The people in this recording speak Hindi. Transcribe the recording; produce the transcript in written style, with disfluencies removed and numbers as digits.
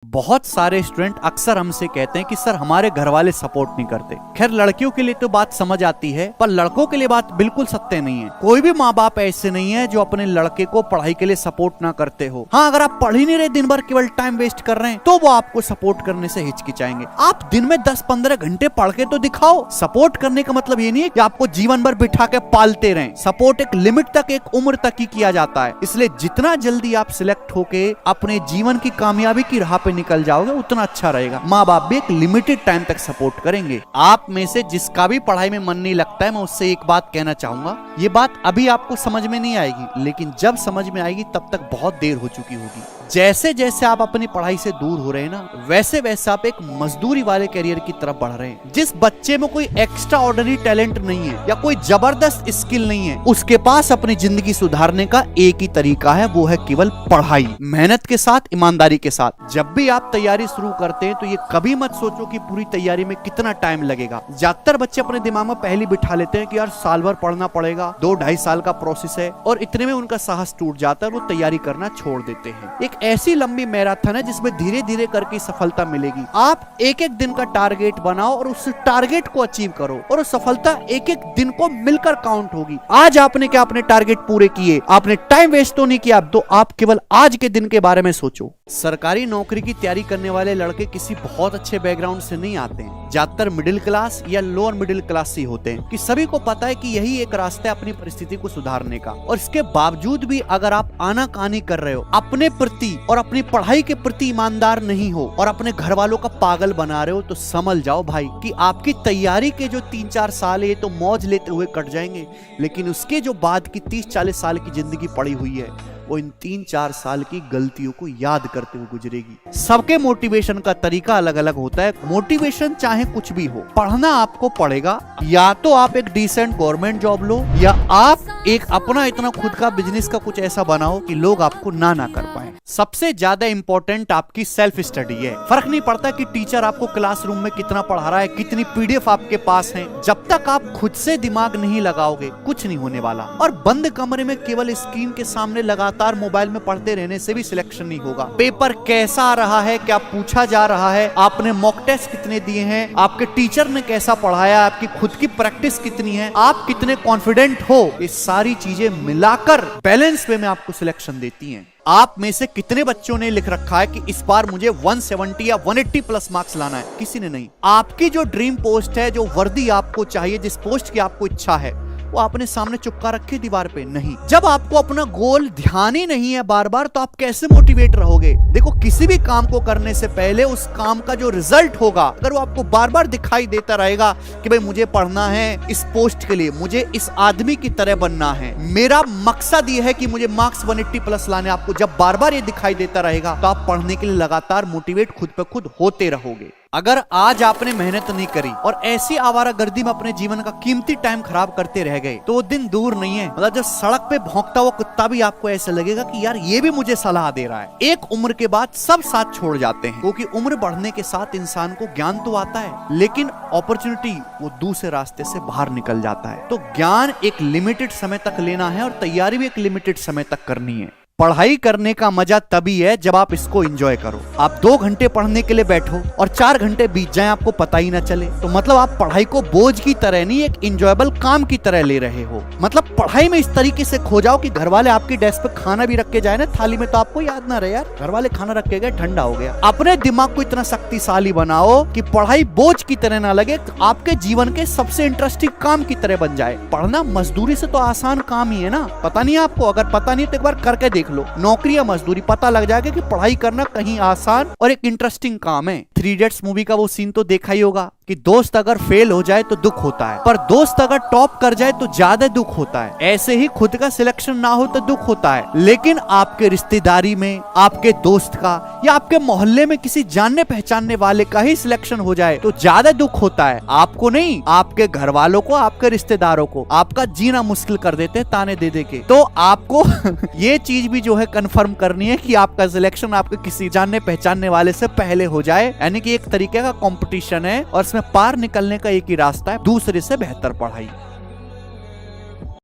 बहुत सारे स्टूडेंट अक्सर हमसे कहते हैं कि सर हमारे घर वाले सपोर्ट नहीं करते। खैर लड़कियों के लिए तो बात समझ आती है, पर लड़कों के लिए बात बिल्कुल सत्य नहीं है। कोई भी माँ बाप ऐसे नहीं है जो अपने लड़के को पढ़ाई के लिए सपोर्ट ना करते हो। हाँ, अगर आप पढ़ ही नहीं रहे, दिन भर केवल टाइम वेस्ट कर रहे हैं, तो वो आपको सपोर्ट करने से हिचकिचाएंगे। आप दिन में 10-15 घंटे पढ़ के तो दिखाओ। सपोर्ट करने का मतलब ये नहीं है कि आपको जीवन भर बिठा के पालते रहें। सपोर्ट एक लिमिट तक, एक उम्र तक ही किया जाता है। इसलिए जितना जल्दी आप सिलेक्ट होके अपने जीवन की कामयाबी की राह पे निकल जाओगे उतना अच्छा रहेगा। माँ बाप भी एक लिमिटेड टाइम तक सपोर्ट करेंगे। आप में से जिसका भी पढ़ाई में मन नहीं लगता है, मैं उससे एक बात कहना चाहूंगा। ये बात अभी आपको समझ में नहीं आएगी, लेकिन जब समझ में आएगी तब तक बहुत देर हो चुकी होगी। जैसे जैसे आप अपनी पढ़ाई से दूर हो रहे हैं ना, वैसे वैसे आप एक मजदूरी वाले करियर की तरफ बढ़ रहे हैं। जिस बच्चे में कोई एक्स्ट्रा ऑर्डिनरी टैलेंट नहीं है या कोई जबरदस्त स्किल नहीं है, उसके पास अपनी जिंदगी सुधारने का एक ही तरीका है, वो है केवल पढ़ाई। मेहनत के साथ, ईमानदारी के साथ। जब भी आप तैयारी शुरू करते हैं तो ये कभी मत सोचो कि पूरी तैयारी में कितना टाइम लगेगा। ज्यादातर बच्चे अपने दिमाग में पहले बिठा लेते हैं कि यार साल भर पढ़ना पड़ेगा, 2-2.5 साल का प्रोसेस है, और इतने में उनका साहस टूट जाता है, वो तैयारी करना छोड़ देते हैं। एक ऐसी लंबी मैराथन है जिसमें धीरे धीरे करके सफलता मिलेगी। आप एक एक दिन का टारगेट बनाओ और उस टारगेट को अचीव करो, और सफलता एक एक दिन को मिलकर काउंट होगी। आज आपने क्या अपने टारगेट पूरे किए, आपने टाइम वेस्ट तो नहीं किया, तो आप केवल आज के दिन के बारे में सोचो। सरकारी नौकरी की तैयारी करने वाले लड़के किसी बहुत अच्छे बैकग्राउंड से नहीं आते हैं। ज्यादातर मिडिल क्लास या लोअर मिडिल क्लास से होते हैं कि सभी को पता है कि यही एक रास्ता है अपनी परिस्थिति को सुधारने का। और इसके बावजूद भी अगर आप आनाकानी कर रहे हो, अपने प्रति और अपनी पढ़ाई के प्रति ईमानदार नहीं हो और अपने घर वालों का पागल बना रहे हो, तो समझ जाओ भाई कि आपकी तैयारी के जो 3-4 साल है तो मौज लेते हुए कट जाएंगे, लेकिन उसके जो बाद की 30-40 साल की जिंदगी पड़ी हुई है वो इन 3-4 साल की गलतियों को याद करते हुए गुजरेगी। सबके मोटिवेशन का तरीका अलग अलग होता है। मोटिवेशन चाहे कुछ भी हो, पढ़ना आपको पड़ेगा। या तो आप एक डिसेंट गवर्नमेंट जॉब लो, या आप एक अपना इतना खुद का बिजनेस का कुछ ऐसा बनाओ कि लोग आपको ना कर पाए। सबसे ज्यादा इंपॉर्टेंट आपकी सेल्फ स्टडी है। फर्क नहीं पड़ता कि टीचर आपको क्लासरूम में कितना पढ़ा रहा है, कितनी पीडीएफ आपके पास है, जब तक आप खुद से दिमाग नहीं लगाओगे कुछ नहीं होने वाला। और बंद कमरे में केवल स्क्रीन के सामने लगातार मोबाइल में पढ़ते रहने से भी सिलेक्शन नहीं होगा। पेपर कैसा आ रहा है, क्या पूछा जा रहा है, आपने मॉक टेस्ट कितने दिए हैं, आपके टीचर ने कैसा पढ़ाया, आपकी खुद की प्रैक्टिस कितनी है, आप कितने कॉन्फिडेंट हो, ये सारी चीजें मिलाकर बैलेंस वे में आपको सिलेक्शन देती हैं। आप में से कितने बच्चों ने लिख रखा है कि इस बार मुझे 170 या 180 प्लस मार्क्स लाना है? किसी ने नहीं। आपकी जो ड्रीम पोस्ट है, जो वर्दी आपको चाहिए, जिस पोस्ट की आपको इच्छा है, वो आपने सामने चिपका रखी दीवार पे नहीं। जब आपको अपना गोल ध्यान ही नहीं है बार बार, तो आप कैसे मोटिवेट रहोगे? देखो, किसी भी काम को करने से पहले उस काम का जो रिजल्ट होगा, अगर वो आपको बार बार दिखाई देता रहेगा कि भाई मुझे पढ़ना है इस पोस्ट के लिए, मुझे इस आदमी की तरह बनना है, मेरा मकसद ये है कि मुझे मार्क्स 180 प्लस लाने, आपको जब बार बार ये दिखाई देता रहेगा तो आप पढ़ने के लिए लगातार मोटिवेट खुद पे खुद होते रहोगे। अगर आज आपने मेहनत नहीं करी और ऐसी आवारागर्दी में अपने जीवन का कीमती टाइम खराब करते रह गए, तो वो दिन दूर नहीं है। मतलब जब सड़क पे भौंकता हुआ कुत्ता भी आपको ऐसा लगेगा कि यार ये भी मुझे सलाह दे रहा है। एक उम्र के बाद सब साथ छोड़ जाते हैं, क्योंकि उम्र बढ़ने के साथ इंसान को ज्ञान तो आता है, लेकिन अपॉर्चुनिटी वो दूसरे रास्ते से बाहर निकल जाता है। तो ज्ञान एक लिमिटेड समय तक लेना है और तैयारी भी एक लिमिटेड समय तक करनी है। पढ़ाई करने का मजा तभी है जब आप इसको एंजॉय करो। आप 2 घंटे पढ़ने के लिए बैठो और 4 घंटे बीत जाए, आपको पता ही ना चले, तो मतलब आप पढ़ाई को बोझ की तरह नहीं, एक एंजॉयबल काम की तरह ले रहे हो। मतलब पढ़ाई में इस तरीके से खो जाओ कि घर वाले आपकी डेस्क पे खाना भी रख के जाए ना थाली में, तो आपको याद ना रहे यार घर वाले खाना रख के गए, ठंडा हो गया। अपने दिमाग को इतना शक्तिशाली बनाओ कि पढ़ाई बोझ की तरह ना लगे, आपके जीवन के सबसे इंटरेस्टिंग काम की तरह बन जाए। पढ़ना मजदूरी से तो आसान काम ही है ना। पता नहीं आपको? अगर पता नहीं तो एक बार करके देख लो। नौकरी या मजदूरी, पता लग जाएगा कि पढ़ाई करना कहीं आसान और एक इंटरेस्टिंग काम है। 3 इडियट्स मूवी का वो सीन तो देखा ही होगा कि दोस्त अगर फेल हो जाए तो दुख होता है, पर दोस्त अगर टॉप कर जाए तो ज्यादा दुख होता है। ऐसे ही खुद का सिलेक्शन ना हो तो दुख होता है, लेकिन आपके रिश्तेदारी में, आपके दोस्त का या आपके मोहल्ले में किसी जानने पहचानने वाले का ही सिलेक्शन हो जाए तो ज्यादा दुख होता है। आपको नहीं, आपके घर वालों को, आपके रिश्तेदारों को। आपका जीना मुश्किल कर देते हैं ताने दे दे के। तो आपको ये चीज भी जो है कंफर्म करनी है कि आपका सिलेक्शन आपके किसी जानने पहचानने वाले से पहले हो जाए। यानी कि एक तरीके का कंपटीशन है और इसमें पार निकलने का एक ही रास्ता है, दूसरे से बेहतर पढ़ाई।